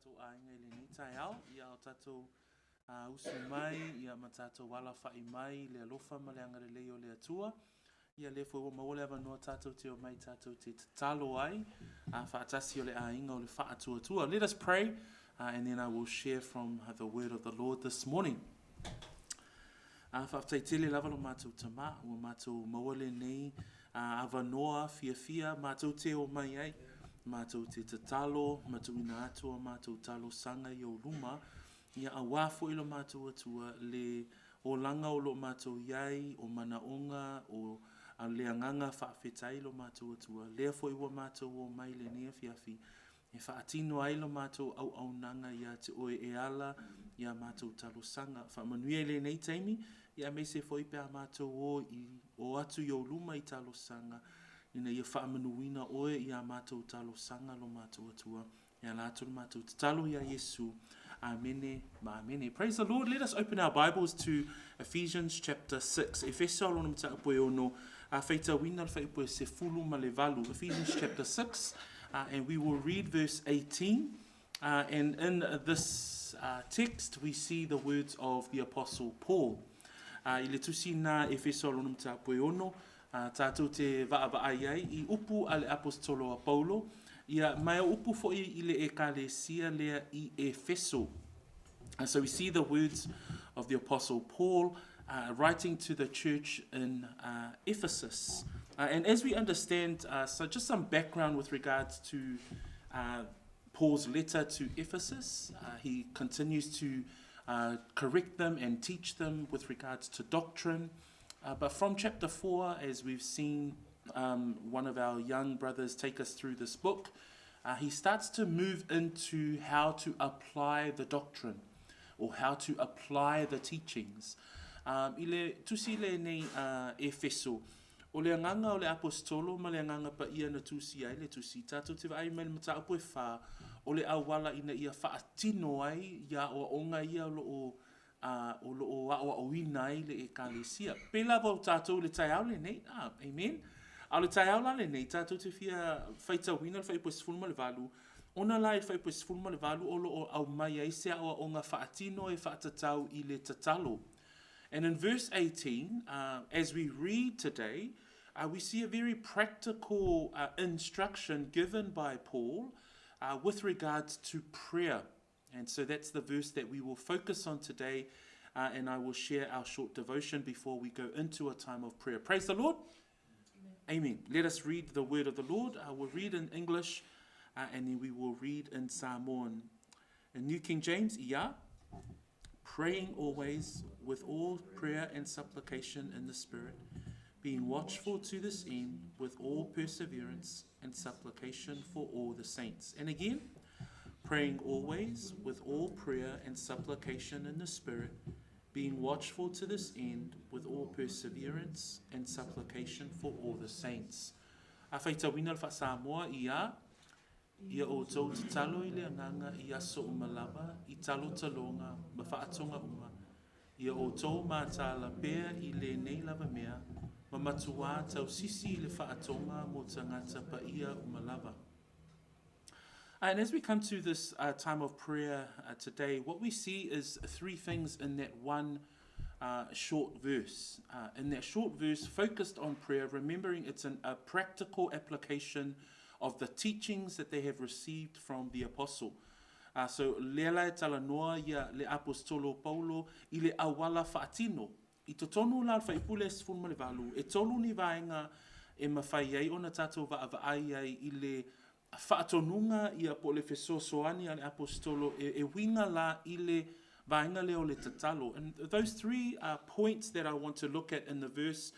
tātou ainga le ni tai au, ia o tātou usu mai, ia ma tātou wala whai mai, le alofa ma le angare leo le atua, ia le fo ma ole ava noa tātou te o mai tātou te talo ai, whaatasi o le ainga o le whaatua tua. Let us pray, and then I will share from the word of the Lord this morning. Whaatai tele lava lo mātou tama, o mātou mawale nei, ava noa, fia, mātou te o mai ai, mātou te talo, mātou ina atua, mātou talo sanga i o luma, ia a wāfo ilo mātou atua le o langa o lo mātou iai, o manaonga, o le anganga whaafetai lo mātou atua, lea fo iwa mātou o mai le nea fiafi, e whaatino ai lo mātou au nanga ia te oe e ala, ia mātou talo sanga, whaamanuia le nei teimi, ia me se fo ipe a mātou o atu i o luma i talo sanga, ina ia whaamanuina oe ia mātou talo sanga lo mātou atua, ia lātou mātou talo ia Yesu. Amene, amene. Praise the Lord. Let us open our Bibles to Ephesians chapter 6. Ephesians chapter 6, and we will read verse 18. And in this text, we see the words of the Apostle Paul. Ile tusi na Ephesians tātou te vaavai ai I upu ale apostolo a Paulo, ia mai upu foi ile ekalesia lea I Efeso. And so we see the words of the Apostle Paul writing to the church in Ephesus. And as we understand, so just some background with regards to Paul's letter to Ephesus, he continues to correct them and teach them with regards to doctrine. But from chapter 4, as we've seen one of our young brothers take us through this book, he starts to move into how to apply the doctrine or how to apply the teachings. Ile tusi le nei Efeso, o le anganga o le apostolo ma le anganga pa ia na tusi ai le tusi tātou te vai mai mata apu e wha o le awala ina ia whaatino ai ia o onga ia o o inai le ekalesia. Pela vo tātou le tai au le nei, amen. A le tai au la le nei, tātou te fia whaita wina le whaipoes fulma le valu, ona la e whaipoes fulma le valu o lo o au mai ai sea o onga whaatino e whaatatau I le tatalo. And in verse 18, as we read today, we see a very practical instruction given by Paul with regards to prayer. And so that's the verse that we will focus on today, and I will share our short devotion before we go into a time of prayer. Praise the Lord. Amen. Let us read the word of the Lord. I will read in English, and then we will read in Samoan. In New King James, ia, praying always with all prayer and supplication in the Spirit, being watchful to this end with all perseverance and supplication for all the saints. And again, praying always with all prayer and supplication in the Spirit, being watchful to this end with all perseverance and supplication for all the saints. Awhaita wina wha Samoa ia o tau te talo I le anganga ia so umalama, I talo talonga, ma whaatonga uma. Ia o tau mātala pēr I le nei lava mea, ma matua tau sisi le whaatonga mo tangata pa ia umalava. And as we come to this time of prayer today, what we see is three things in that one short verse. In that short verse, focused on prayer, remembering it's a practical application of the teachings that they have received from the apostle. So, lela e tala noa ia le apostolo Paulo I le awala whaatino. I to tonu la whaipule e sifun male valu. E tolu ni vaenga e mawhai ai ona tātou vaavai ai I le whaatonunga ia po le fesosoani ale apostolo e winga la I le vaenga leo le tatalo. And those three points that I want to look at in the verse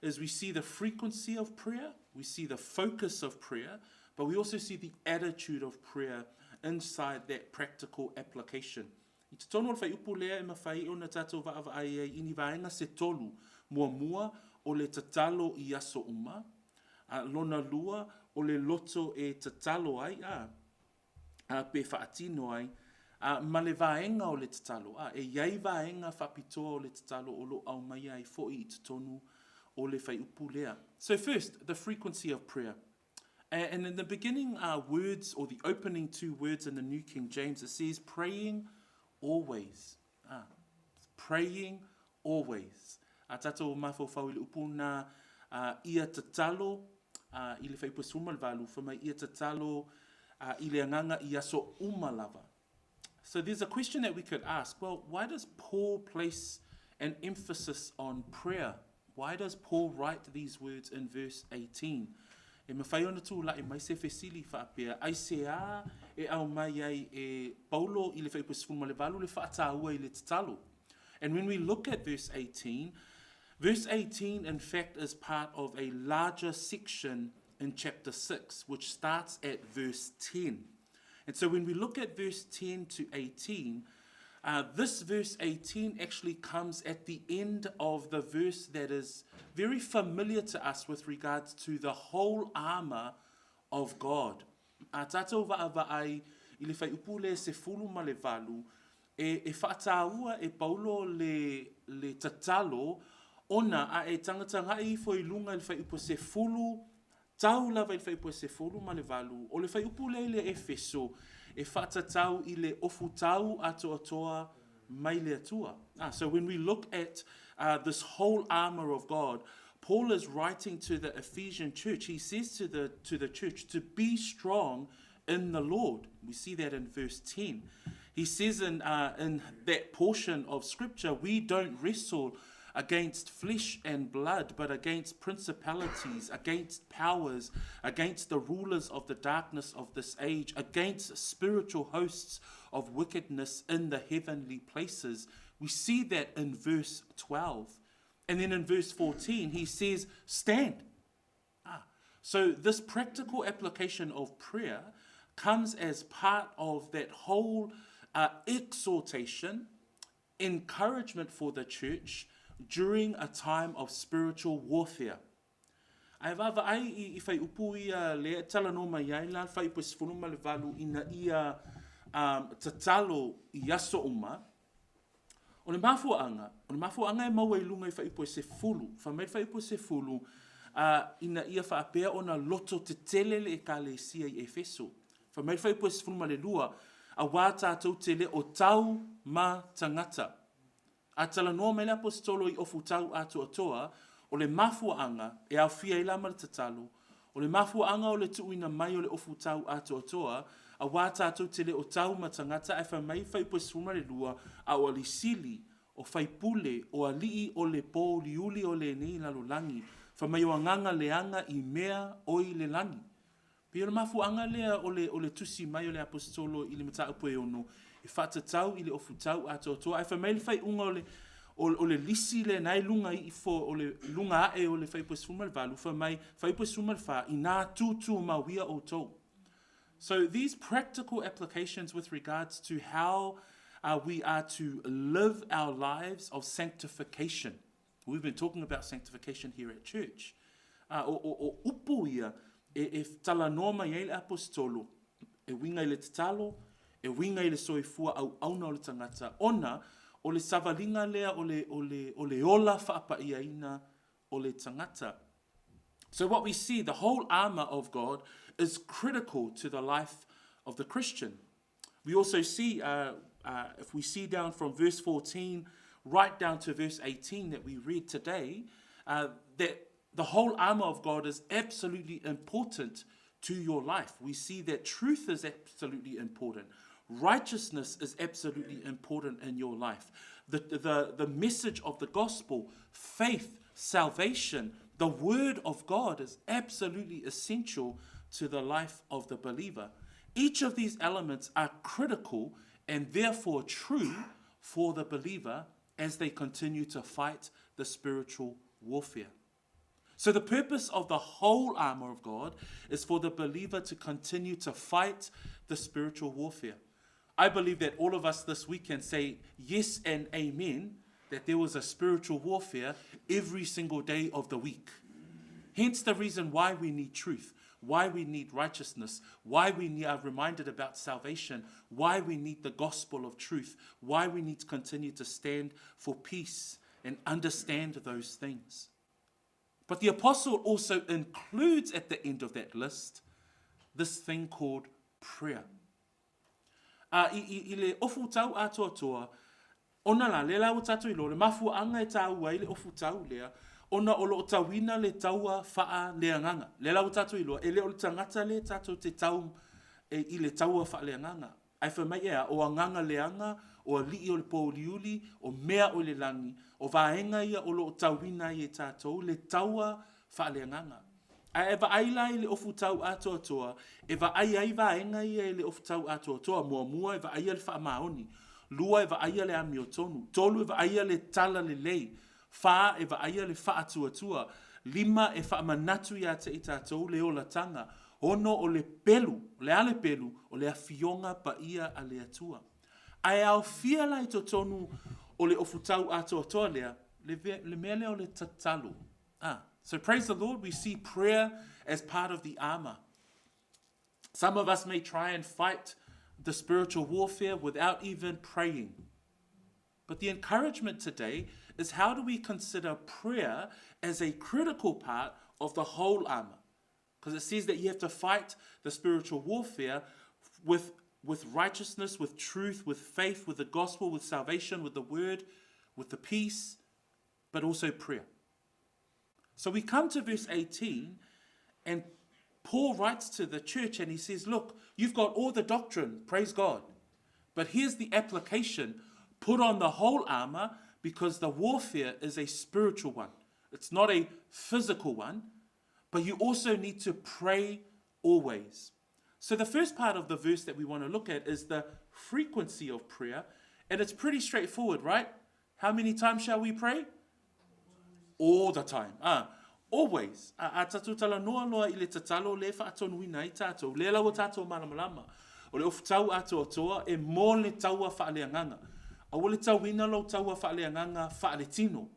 is we see the frequency of prayer, we see the focus of prayer, but we also see the attitude of prayer inside that practical application. I te tono whai upu lea e mawhai o na tātou vaavai ai ini vaenga se tolu mua o le tatalo I aso uma, lona lua o le loto e tatalo ai pe whaatino ai ma le vaenga o le tatalo e iai vaenga whapitoa o le tatalo o lo au mai ai fo I te tonu o le whai upu lea. So first, the frequency of prayer. And in the beginning words, or the opening two words in the New King James, it says praying always. Praying always. Tato mafo fawili upuna ia tatalo, ile faipu sumal valu, fama ia tatalo, ile anganga ia so umalava. So there's a question that we could ask. Well, why does Paul place an emphasis on prayer? Why does Paul write these words in verse 18? E mawhai ona tū la e mai se fesili whaapea. Ai se a e au mai ai e Paulo i le whaipusifuma le valu le whaatāua I le tatalo. And when we look at verse 18 in fact is part of a larger section in chapter 6, which starts at verse 10. And so when we look at verse 10 to 18, this verse 18 actually comes at the end of the verse that is very familiar to us with regards to the whole armor of God. Tātou wa'awa'ai I le whai upule se fulu ma le valu, e whaatāua e Paulo le tatalo, ona a e tangata ngai fo I lunga le whai upo se fulu, tau lava I le whai upo se fulu ma le valu, o le whai upule le Efeso, e whaatatau I le ofu tau ato atoa mai le atua. So when we look at this whole armor of God, Paul is writing to the Ephesian church. He says to the church to be strong in the Lord. We see that in verse 10. He says in that portion of scripture, we don't wrestle against flesh and blood, but against principalities, against powers, against the rulers of the darkness of this age, against spiritual hosts of wickedness in the heavenly places. We see that in verse 12. And then in verse 14, he says, stand. So this practical application of prayer comes as part of that whole exhortation, encouragement for the church during a time of spiritual warfare. Ai vava ai I whai upu ia lea tala no mai ai la whai upu sifuruma le valu ina ia tatalo I aso uma. O le mafuanga e maua I lunga I whai upu se fulu. Whamai whai upu se fulu ina ia whaapea ona loto te telele e ka le sia I Efeso. Whamai whai upu se fuluma le lua a wāta tau tele o tau ma tangata. A tala noa mai le apostolo I ofu tau ato atoa, o le mafuanga e au fia I lama le tatalo, o le mafuanga o le tuuina mai o le ofu tau ato atoa, a wāta tau tele o tau matangata e whamai whai posfuma le lua a o li sili, o whai pule, o a lii o le pō liuli o le nei lalo langi, whamai o anganga leanga I mea oi le langi. Pia le mafuanga lea o le tusi mai o le apostolo I le mata upo e ono, I whatatau I le ofu tau ato atoa, e whamai le whai unga o le lisi le nai lunga I fo o le lunga ae o le whai posfuma le valu, whamai whai posfuma le wha I nā tūtū mawia o tau. So these practical applications with regards to how we are to live our lives of sanctification. We've been talking about sanctification here at church. O upo ia, e tala noa mai ai le apostolo, e winga I le tatalo, e winga I le soifua au auna o le tangata, ona o le savalinga lea o le ola whaapaiaina o le tangata. So what we see, the whole armor of God is critical to the life of the Christian. We also see, if we see down from verse 14 right down to verse 18 that we read today, that the whole armor of God is absolutely important to your life. We see that truth is absolutely important. Righteousness is absolutely important in your life. The message of the gospel, faith, salvation, the word of God is absolutely essential to the life of the believer. Each of these elements are critical and therefore true for the believer as they continue to fight the spiritual warfare. So the purpose of the whole armor of God is for the believer to continue to fight the spiritual warfare. I believe that all of us this week can say yes and amen, that there was a spiritual warfare every single day of the week. Hence the reason why we need truth, why we need righteousness, why we are reminded about salvation, why we need the gospel of truth, why we need to continue to stand for peace and understand those things. But the apostle also includes at the end of that list this thing called prayer. I le ofu tau atoa, ona la le lau tatu ilo, le mafu anga e tau ai le ofu tau lea, ona o lo tawina le taua faa le anganga. Le lau tatu ilo, e le o le tangata le tatu te tau i le taua faa le anganga. Ai whamai ea, o anganga le anga, o li o le pōliuli, o mea o le langi, o vaenga ia o lo tawina i e tatu, le taua faa le anganga. Ai eva aila i le ofu tau atoa, eva ai vaenga ia i le ofu tau atoa, mua eva aia le faa maoni, lua eva aia le ami o tonu, tolu eva aia le tala le lei, faa eva aia le faa tua, lima e faa manatu ia te i tātou le ola tanga, ono o le pelu, le ale pelu, o le afionga pa ia a le atua. Ai au fia lai to tonu o le ofu tau atoa lea, le mele o le tatalo. So praise the Lord, we see prayer as part of the armor. Some of us may try and fight the spiritual warfare without even praying. But the encouragement today is how do we consider prayer as a critical part of the whole armor? Because it says that you have to fight the spiritual warfare with righteousness, with truth, with faith, with the gospel, with salvation, with the word, with the peace, but also prayer. So we come to verse 18, and Paul writes to the church and he says, look, you've got all the doctrine, praise God. But here's the application. Put on the whole armor because the warfare is a spiritual one. It's not a physical one, but you also need to pray always. So the first part of the verse that we want to look at is the frequency of prayer. And it's pretty straightforward, right? How many times shall we pray? All the time. Always. A tatu tala noa loa I le tatalo le fa atonuina I tatou. Le lau tatou malamalama. O le ofu tau atoa e mō le taua fa aleanganga. A o le tauina lo taua fa aleanganga fa ale tino.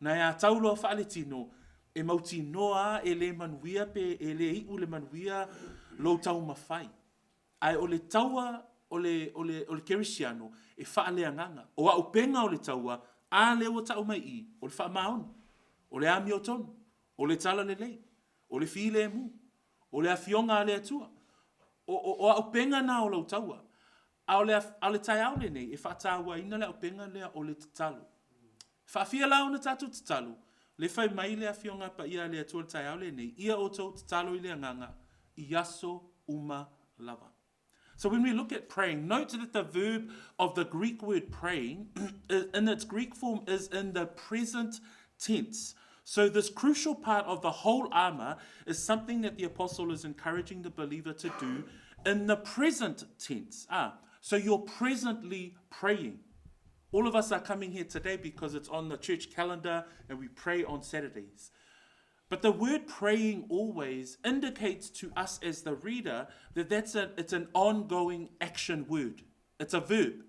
Na ea tau loa fa ale tino e mauti noa e le manuia pe e le iu le manuia lo tau mawhai. Ai o le taua o le kerisiano e fa aleanganga. O a upenga o le taua a le o tau mai I, o le wha maon, o le ami o tonu, o le tala le lei, o le fi le mu, o le afionga a le atua, o a upenga na o lau taua, a o le tai au le nei, e wha taua ina le upenga lea o le tatalo. Wha fia lau na tatu tatalo, le whai mai le afionga pa ia le atua le tai au le nei, ia o tau tatalo I le anganga, I aso uma lava. So when we look at praying, note that the verb of the Greek word praying in its Greek form is in the present tense. So this crucial part of the whole armor is something that the apostle is encouraging the believer to do in the present tense. So you're presently praying. All of us are coming here today because it's on the church calendar and we pray on Saturdays. But the word praying always indicates to us as the reader that it's an ongoing action word. It's a verb.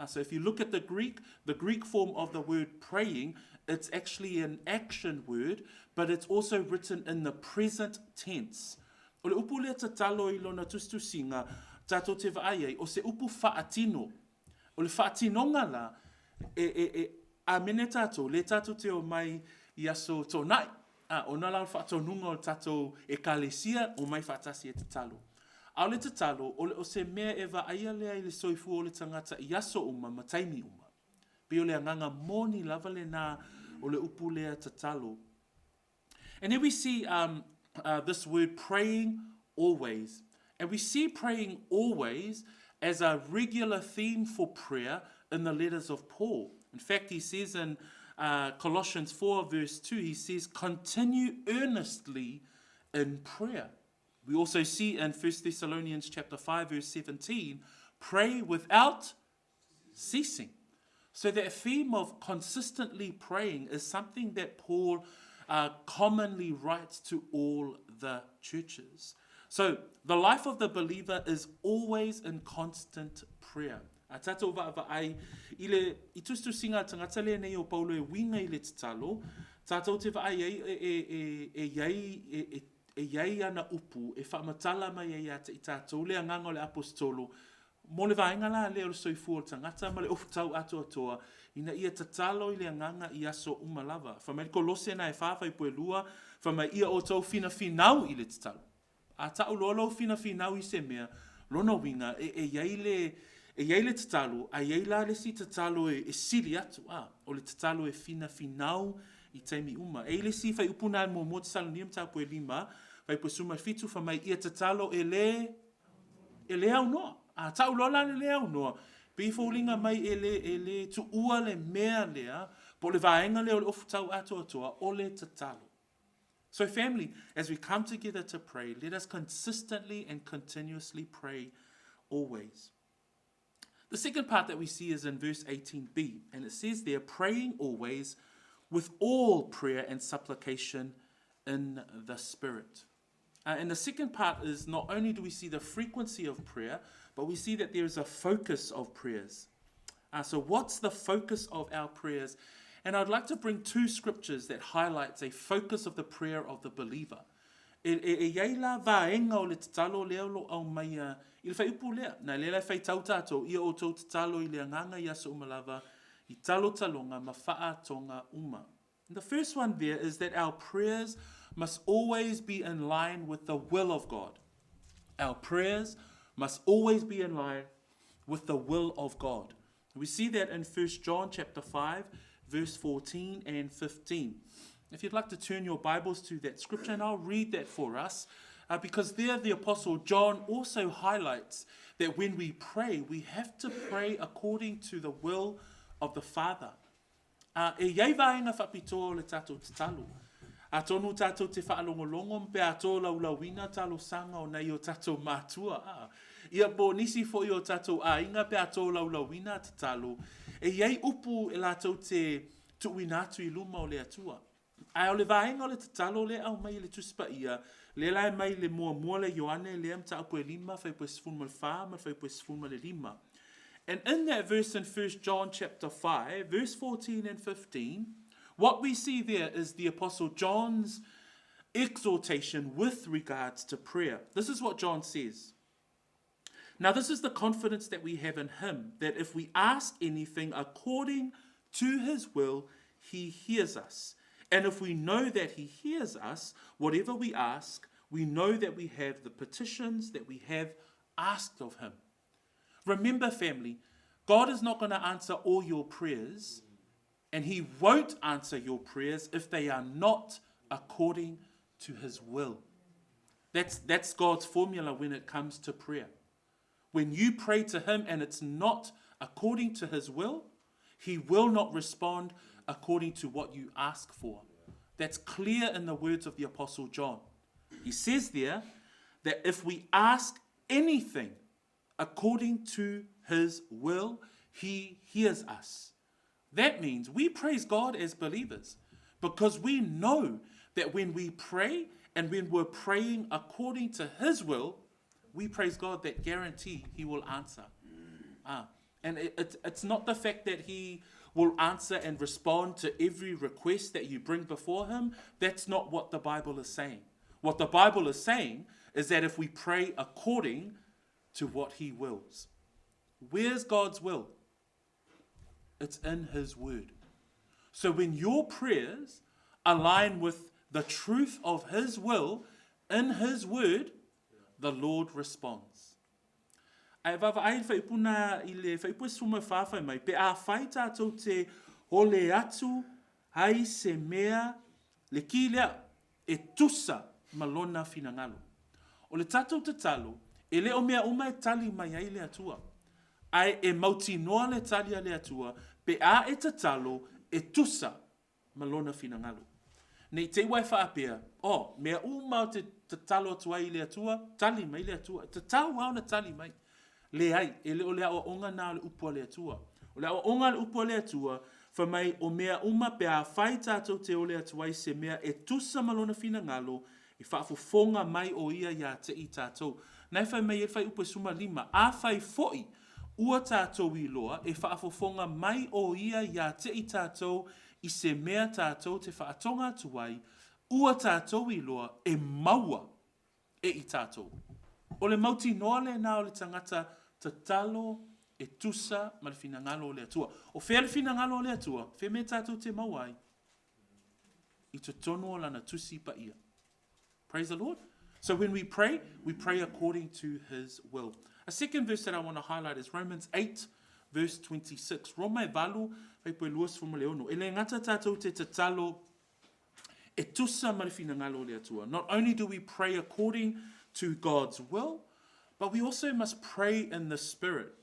So if you look at the Greek form of the word praying, it's actually an action word, but it's also written in the present tense. O le upu lea tatalo I lona tustusinga, tato te vaai o se upu faatino. O le faatinonga la, a mene tato, le tato te o mai I aso tonai. O na lau whaatonunga o tatou e kalesia o mai whaatasi e te talo. Au le te talo, o se mea e wa aia lea I le soifu o le tangata I aso uma, ma taimi uma. Pe o le anganga moni lava le nā o le upu lea te talo. And then we see this word praying always. And we see praying always as a regular theme for prayer in the letters of Paul. In fact, he says in Colossians 4 verse 2, he says, continue earnestly in prayer. We also see in 1 Thessalonians chapter 5 verse 17, pray without ceasing. So that theme of consistently praying is something that Paul commonly writes to all the churches. So the life of the believer is always in constant prayer. A tatou wa ai I tustu singa tangata le nei o Paulo e winga I le tatalo, tatou te wa ai e iai ana upu, e whaamatala mai ai ata I tatou le anganga o le apostolo, mo le vaenga la le o le soifu o tangata, ma le ofutau atoa, ina ia tatalo I le anganga I aso umalava. Whamai kolose na e whawhai pue lua, whamai ia o tau fina finau I le tatalo. A tau lolo fina finau I se mea, lona winga, e iai le tatalo, a iai la le si tatalo e sili atu, o le tatalo e fina finau I taimi uma. E le si fai upuna mo mo tatalo niam tapu e lima, fai po suma fitu fa mai ia tatalo e le au noa. A tau lola le au noa. Pe fōlinga mai e le tu ua le mea lea, po le vaenga leo le ofu tau ato atoa, o le tatalo. So family, as we come together to pray, let us consistently and continuously pray always. The second part that we see is in verse 18b, and it says there, praying always with all prayer and supplication in the Spirit. And the second part is not only do we see the frequency of prayer, but we see that there is a focus of prayers. So what's the focus of our prayers? And I'd like to bring two scriptures that highlights a focus of the prayer of the believer. E iai la vaenga o le tatalo leo lo au mai I le fai upu lea. Na le fai tau tātou ia o tau tatalo I le anganga I aso umalava I talo talonga ma faa tonga uma. And the first one there is that our prayers must always be in line with the will of God. Our prayers must always be in line with the will of God. We see that in 1 John chapter 5, verse 14 and 15. If you'd like to turn your Bibles to that scripture, and I'll read that for us, because there the Apostle John also highlights that when we pray, we have to pray according to the will of the Father. E iai vaenga whapito le tātou te talo. A tonu tātou te whaalongolongo mpe a tō laulawina talo sanga o nei o tātou mātua. Ia po nisi fo I o tātou a inga pe a tō laulawina te talo. E iei upu e lātou te tuinatu I luma o le atua. Ai o le vaenga o le te talo le au mai le tuspa ia. Le lai mai le mua le Ioane le am ta apu e lima fai po sifun mal wha ma fai po sifun mal le lima. And in that verse in 1 John chapter 5, verse 14 and 15, what we see there is the Apostle John's exhortation with regards to prayer. This is what John says. Now this is the confidence that we have in him, that if we ask anything according to his will, he hears us. And if we know that he hears us, whatever we ask, we know that we have the petitions that we have asked of him. Remember, family, God is not going to answer all your prayers, and he won't answer your prayers if they are not according to his will. That's God's formula when it comes to prayer. When you pray to him and it's not according to his will, he will not respond according to what you ask for. That's clear in the words of the Apostle John. He says there that if we ask anything according to his will, he hears us. That means we praise God as believers because we know that when we pray and when we're praying according to his will, we praise God that guarantee he will answer. And it's not the fact that he will answer and respond to every request that you bring before him. That's not what the Bible is saying. What the Bible is saying is that if we pray according to what he wills. Where's God's will? It's in his word. So when your prayers align with the truth of his will in his word, the Lord responds. Ai vava ai whaipuna I le whaipua suma whawhai mai, pe a whai tātou te hole atu, hai se mea, le ki lea, e tusa malona finangalo. O le tātou te talo, e leo mea uma e tali mai ai le atua. Ai e mauti noa le tali a le atua, pe a e te talo, e tusa malona finangalo. Nei te wai whaapea, mea umau te talo atua I le atua, tali mai le atua, te tau au na tali mai. Le ai, e leo lea o onga nā le upua le atua. O lea o onga le upua le atua, wha mai o mea uma pe a whai tātou te o le atua I se mea e tusa malona finangalo, e whaafofonga mai o ia ia te I tātou. Nai whai mai e whai upa suma lima, a whai foi, ua tātou I loa, e whaafofonga mai o ia ia te I tātou, I se mea tātou te whaatonga tuai, ua tātou I loa, e maua e I tātou. O le mauti noa le nā o le tangata te talo e tusa ma le finangalo o le atua. O whea le finangalo o le atua, whea me tātou te mauai, I te tono o lana tusi pa ia. Praise the Lord. So when we pray according to his will. A second verse that I want to highlight is Romans 8, verse 26. Roma e valu, vai poe luas formaleono. Ele ngata tātou te tatalo, e tusa marifina ngalo le atua. Not only do we pray according to God's will, but we also must pray in the Spirit.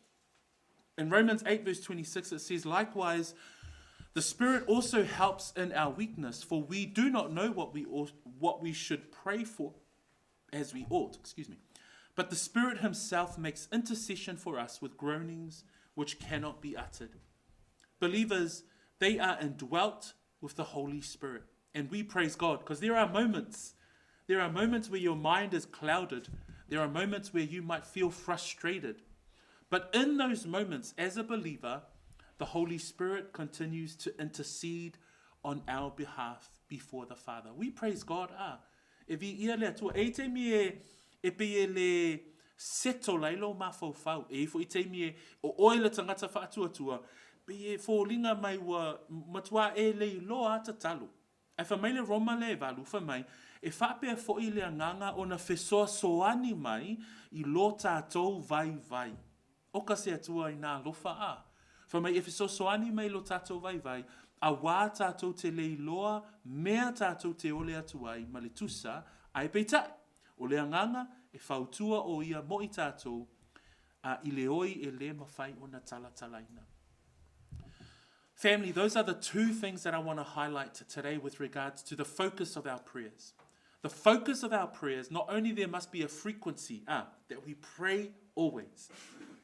In Romans 8, verse 26, it says, likewise, the Spirit also helps in our weakness, for we do not know what we should pray for as we ought. But the Spirit himself makes intercession for us with groanings which cannot be uttered. Believers, they are indwelt with the Holy Spirit. And we praise God, because there are moments where your mind is clouded. There are moments where you might feel frustrated. But in those moments, as a believer, the Holy Spirit continues to intercede on our behalf before the Father. We praise God. E vi ia le atua, e te mi e pe le seto lailo mafau, e fo i te mi o oi le tangata whaatua, pe e fo linga mai wa matua e le loa ata talo. E wha mai le Roma le valu, wha mai, e whapea fo i le anganga o na whesoa soani mai i lo tātou vai. Oka se atua i nā lofa a. Wha mai e whesoa soani mai lo tātou vai, a wā tātou te leiloa, mea tātou te ole atuai, ma le tusa, ai peitai. O le anganga, e whautua o ia mo i tātou, i le oi e le mawhai o na talatalaina. Family, those are the two things that I want to highlight today with regards to the focus of our prayers. The focus of our prayers, not only there must be a frequency, that we pray always,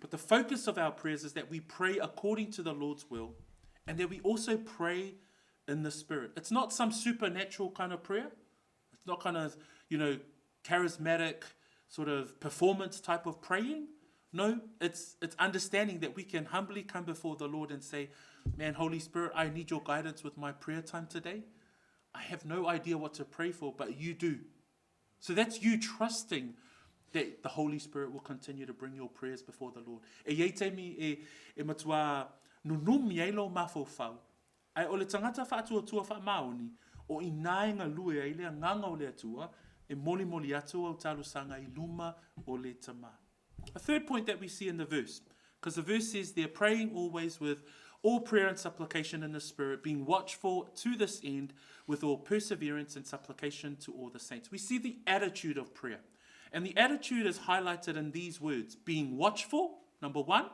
but the focus of our prayers is that we pray according to the Lord's will, and that we also pray in the Spirit. It's not some supernatural kind of prayer. It's not kind of, charismatic sort of performance type of praying. No, it's understanding that we can humbly come before the Lord and say, man, Holy Spirit, I need your guidance with my prayer time today. I have no idea what to pray for, but you do. So that's you trusting that the Holy Spirit will continue to bring your prayers before the Lord. E iei te mi e matua nunumi ai lo mafofau. Ai o le tangata whaatua wha maoni, o i naenga lue ai lea nganga o le atua, e moli atua o talo sanga i luma o le tama. A third point that we see in the verse, because the verse says they're praying always with all prayer and supplication in the Spirit, being watchful to this end with all perseverance and supplication to all the saints. We see the attitude of prayer. And the attitude is highlighted in these words, being watchful, number one,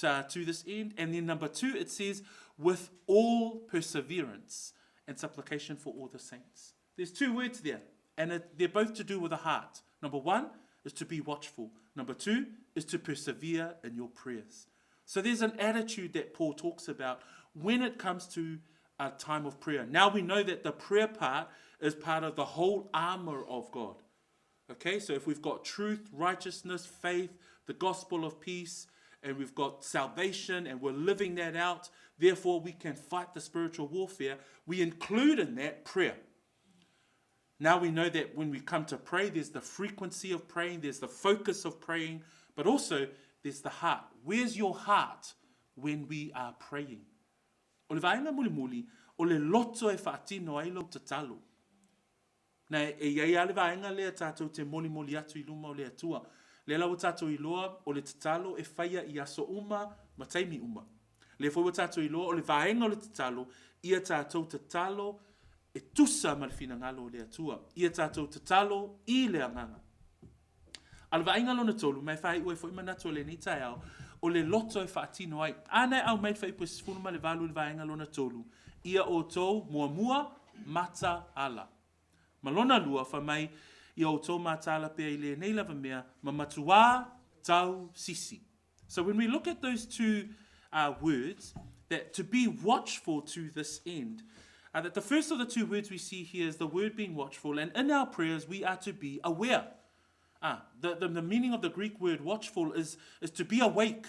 to this end. And then number two, it says, with all perseverance and supplication for all the saints. There's two words there, and they're both to do with the heart. Number one is to be watchful. Number two is to persevere in your prayers. So there's an attitude that Paul talks about when it comes to a time of prayer. Now we know that the prayer part is part of the whole armor of God. Okay, so if we've got truth, righteousness, faith, the gospel of peace, and we've got salvation, and we're living that out, therefore we can fight the spiritual warfare, we include in that prayer. Now we know that when we come to pray, there's the frequency of praying, there's the focus of praying, but also there's the heart. Where's your heart when we are praying? O le vaenga muli, o le loto e whaatino ai lo te talo. Na e iei ale vaenga lea tātou te moli atu i luma o le atua. Le lau tātou i loa o le te talo e whaia i aso uma, ma taimi uma. Le fwoi tātou i loa o le vaenga o le te talo, ia tātou te talo e tusa malfina ngalo o le atua. Ia tātou te talo i le anganga. Ala vaenga lona tolu, mai whai ue fwoi manatu o le ni tai au, o le loto e whaatino ai. Ana au mai whai pui sifunu le valu le vaenga lona tolu. Ia o tou mua mata ala. Malona lua wha mai i o tou mata ala pia i le nei lava mea, ma matua tau sisi. So when we look at those two words, that to be watchful to this end, that the first of the two words we see here is the word being watchful, and in our prayers we are to be aware. The meaning of the Greek word watchful is to be awake.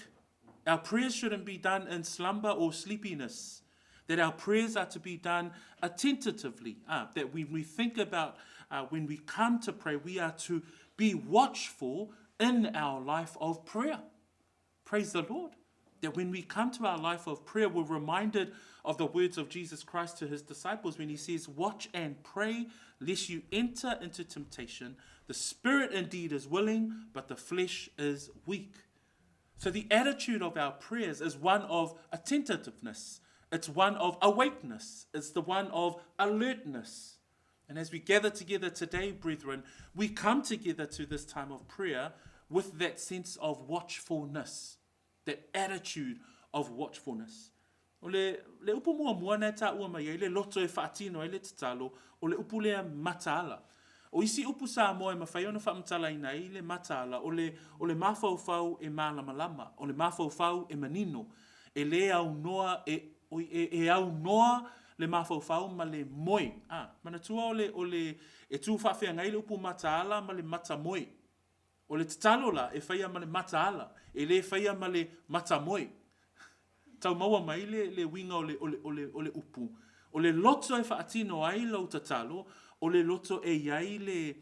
Our prayers shouldn't be done in slumber or sleepiness. That our prayers are to be done attentively. That when we think about, when we come to pray, we are to be watchful in our life of prayer. Praise the Lord. That when we come to our life of prayer, we're reminded of the words of Jesus Christ to his disciples when he says, watch and pray lest you enter into temptation. The spirit indeed is willing, but the flesh is weak. So the attitude of our prayers is one of attentiveness. It's one of awakeness. It's the one of alertness. And as we gather together today, brethren, we come together to this time of prayer with that sense of watchfulness, that attitude of watchfulness. O le upu mua nei tā ua mai, le loto e whaatino e le tatalo, o le upu lea mataala. O isi upu Samoa e mawhai ona whaamtala ina i le mataala, o le mawhauwhau e malamalama, o le mawhauwhau e manino, e le au noa au noa le mawhauwhau ma le moi. Manatua o le e tū whawhia ngai le upu mataala ma le mata moi. O le tatalo la e whaia ma le mataala, e le whaia ma le mata moi. Tau maua mai le winga o le upu. O le loto e whaatino ai lau tatalo, o le loto e iai le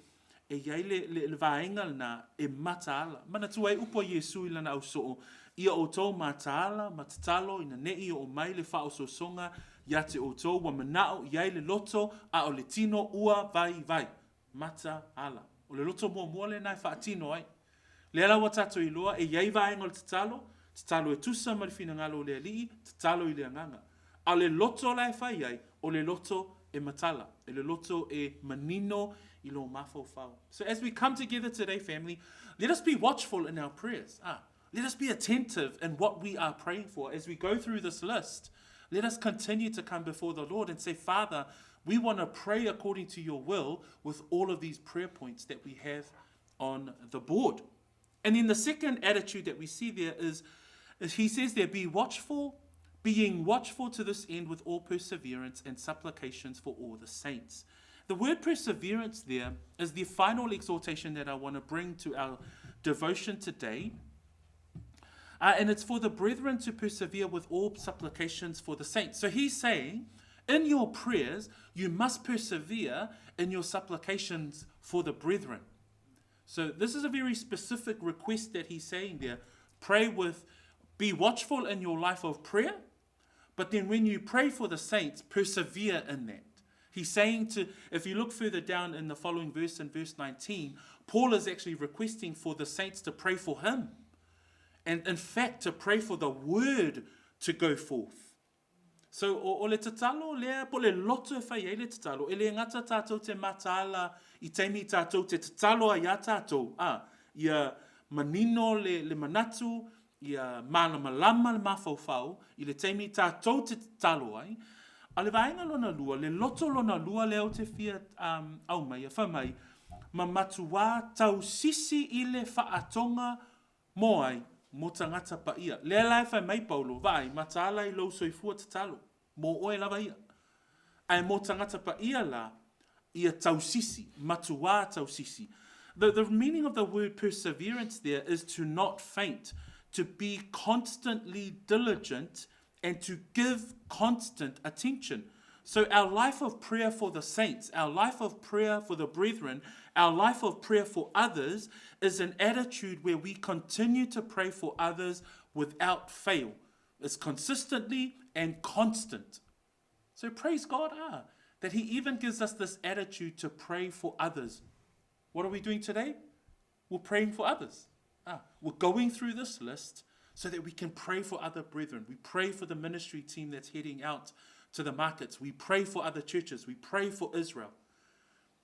vaenga na e mataala. Mana tu ai upo Yesu i lana au soo, ia o tau mataala, matatalo, ina nei o mai le whao so songa, ia te o tau wa manao, iai le loto, a o le tino ua vai. Mataala. O le loto mua le nai whaatino ai. Le ala wa tato i loa, e iai vaenga o le tatalo e tusa ma le finangalo o le alii, tatalo i le anganga. A le loto lai whai ai, o le loto e matala, e le loto e manino i lo mawhauwhau. So as we come together today, family, let us be watchful in our prayers. Let us be attentive in what we are praying for. As we go through this list, let us continue to come before the Lord and say, Father, we want to pray according to your will with all of these prayer points that we have on the board. And then the second attitude that we see there is he says there, be watchful, being watchful to this end with all perseverance and supplications for all the saints. The word perseverance there is the final exhortation that I want to bring to our devotion today. And it's for the brethren to persevere with all supplications for the saints. So he's saying, in your prayers, you must persevere in your supplications for the brethren. So this is a very specific request that he's saying there. Be watchful in your life of prayer, but then when you pray for the saints, persevere in that. He's saying if you look further down in the following verse, in verse 19, Paul is actually requesting for the saints to pray for him. And in fact, to pray for the word to go forth. So, o le tatalo, lea po le loto e whai e le tatalo, e le ngata tātou te mataala, i teimi tātou te tatalo a ia tātou, ia manino le manatu, ia malamalama le mawhauwhau, i le teimi tātou te tatalo ai, a le vaenga lona lua, le loto lona lua leo te fia au mai, a whamai, ma matua tau sisi i le whaatonga moai, mo tangata pa ia. Le lai whai mai paulo, vai, mataala I lo soifua te talo, mo oe lava ia. Ai mo tangata pa ia la, ia tausisi, matua tausisi. The meaning of the word perseverance there is to not faint, to be constantly diligent, and to give constant attention. So our life of prayer for the saints, our life of prayer for the brethren, our life of prayer for others is an attitude where we continue to pray for others without fail. It's consistently and constant. So praise God that he even gives us this attitude to pray for others. What are we doing today? We're praying for others. We're going through this list so that we can pray for other brethren. We pray for the ministry team that's heading out to the markets. We pray for other churches. We pray for Israel.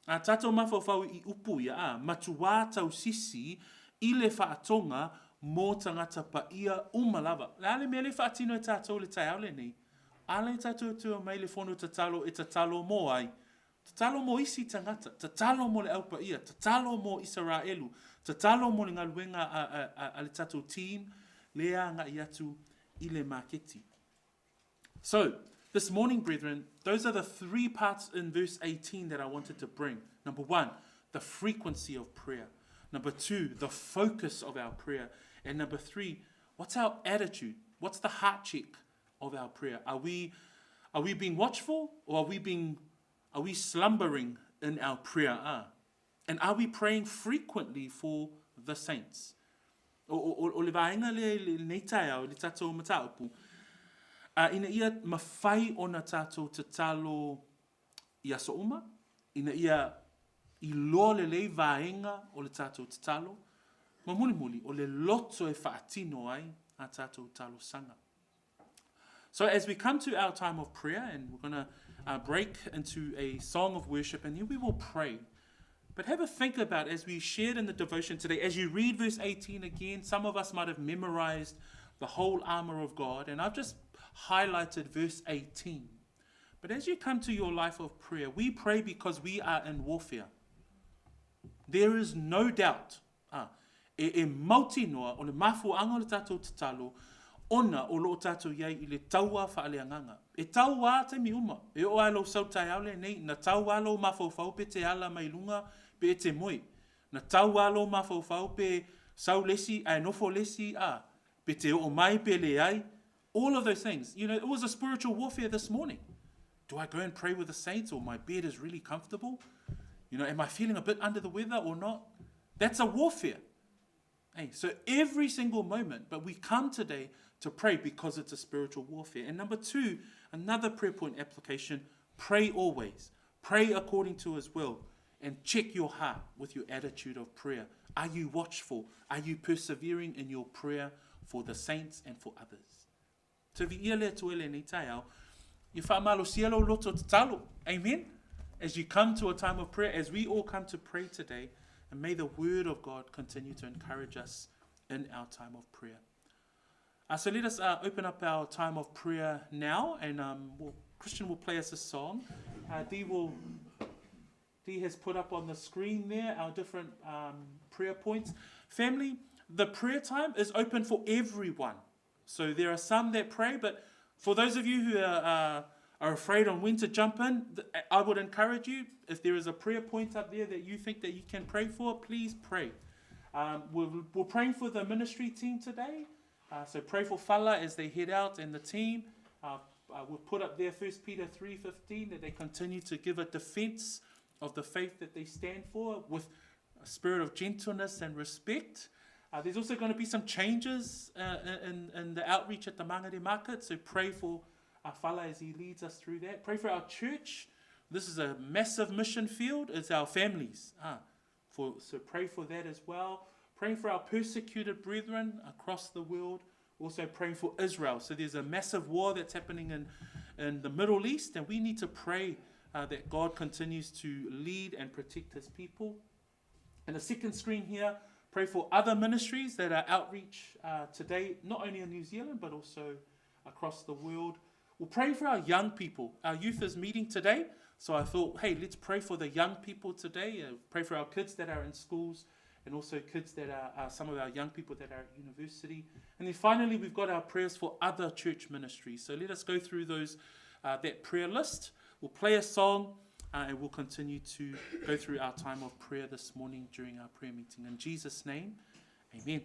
Tātou mawhauwhau I upu ia, matua tau sisi I le whaatonga mō tangata pa ia umalawa. Ale mea le whaatino e tātou le tai aule nei. Ale tātou tua mai le whonu tatalo e tatalo mō ai. Tatalo mō isi tangata. Tatalo mō le aupa ia. Tatalo mō Israelu. Tatalo mō le ngaluenga a le tātou team. Lea ngā iatu I le maketi. So, this morning, brethren, those are the three parts in verse 18 that I wanted to bring. Number one, the frequency of prayer. Number two, the focus of our prayer. And number three, what's our attitude? What's the heart check of our prayer? Are we being watchful, or are we slumbering in our prayer? And are we praying frequently for the saints? O le vaenga le neitai au, le tātou mataupu. Ina ia mawhai o na tātou te talo i aso uma. Ina ia I loa le lei vaenga o le tātou te talo. Ma muli o le loto e whaatino ai a tātou talo sanga. So as we come to our time of prayer, and we're going to break into a song of worship, and here we will pray. But have a think about, as we shared in the devotion today, as you read verse 18 again, some of us might have memorized the whole armor of God, and I've just highlighted verse 18. But as you come to your life of prayer, we pray because we are in warfare. There is no doubt. E mauti noa, o le mafu anga o le tātou te talo, ona o lo tātou iai I le taua whaaleanganga. E taua te mi uma. E o alo sautai aule nei, na taua alo mafau pe te ala mai lunga pe te moi. Na taua alo mafau pe sau lesi, ai nofo lesi pe te o mai pe le ai. All of those things. You know, it was a spiritual warfare this morning. Do I go and pray with the saints, or my bed is really comfortable? You know, am I feeling a bit under the weather or not? That's a warfare. Hey, so every single moment, but we come today to pray because it's a spiritual warfare. And number two, another prayer point application, pray always. Pray according to His will, and check your heart with your attitude of prayer. Are you watchful? Are you persevering in your prayer for the saints and for others? So vi ia lea tuele nei tai au, I whaamalo sielo loto te talo. Amen? As you come to a time of prayer, as we all come to pray today, and may the word of God continue to encourage us in our time of prayer. So let us open up our time of prayer now, and Christian will play us a song. Dee has put up on the screen there our different prayer points. Family, the prayer time is open for everyone. So there are some that pray, but for those of you who are afraid on when to jump in, I would encourage you, if there is a prayer point up there that you think that you can pray for, please pray. We're praying for the ministry team today. So pray for Fala as they head out, and the team. We'll put up there 1 Peter 3:15, that they continue to give a defense of the faith that they stand for with a spirit of gentleness and respect. There's also going to be some changes in the outreach at the Mangere market, so pray for Fala as he leads us through that. Pray for our church. This is a massive mission field. It's our families. So pray for that as well. Praying for our persecuted brethren across the world. Also praying for Israel. So there's a massive war that's happening in the Middle East, and we need to pray that God continues to lead and protect His people. And the second screen here, pray for other ministries that are outreach today, not only in New Zealand, but also across the world. We'll pray for our young people. Our youth is meeting today, so I thought, hey, let's pray for the young people today. Pray for our kids that are in schools, and also kids that are some of our young people that are at university. And then finally, we've got our prayers for other church ministries. So let us go through those that prayer list. We'll play a song, and we'll continue to go through our time of prayer this morning during our prayer meeting. In Jesus' name, amen.